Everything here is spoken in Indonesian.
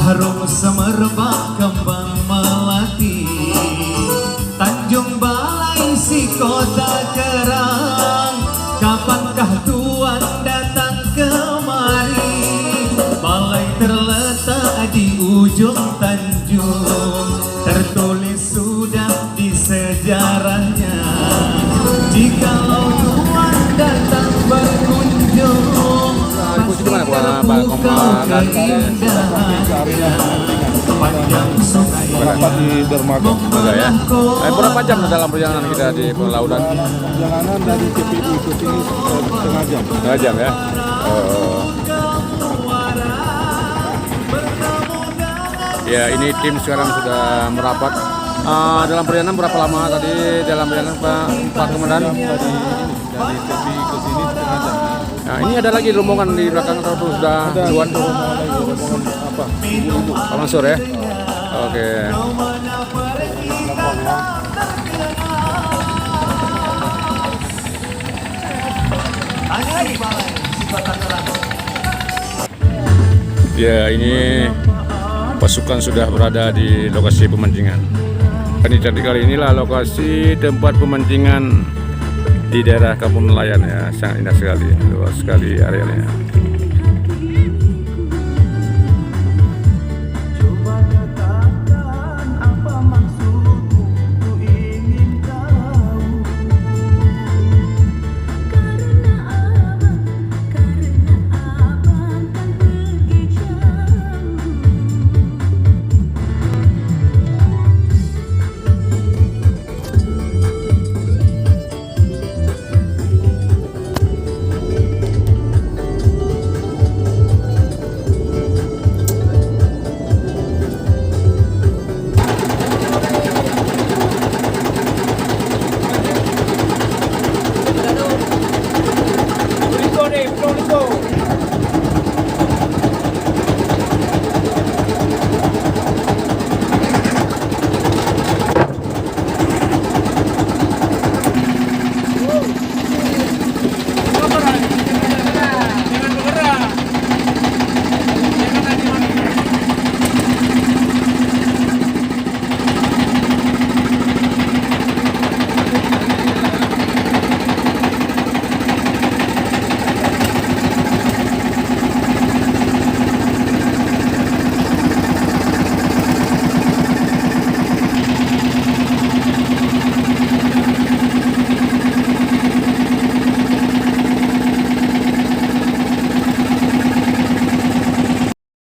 harum semerbak kembang melati, Tanjung Balai si kota kerang. Kapankah tuan datang kemari? Balai terletak di ujung tanjung, tertulis sudah di sejarahnya. Jikalau tuan datang berkunjung, pasti terpukau keindahannya. Panjang sungai di dermaga ya. Berapa jam dalam perjalanan kita di pelautan? perjalanan dari TPI ke sini setengah jam. Setengah jam ya. Ya, ini tim sekarang sudah merapat. Dalam perjalanan berapa lama tadi dalam perjalanan Pak Komandan? Dari TPI ke sini setengah jam. Nah, ini ada lagi rombongan di belakang atau sudah duluan? Rombongan apa? Pak Mansur ya. Oke. Ya, ini pasukan sudah berada di lokasi pemancingan. Ini jadi kali inilah lokasi tempat pemancingan di daerah Kampung Nelayan ya, sangat indah sekali, luas sekali areanya.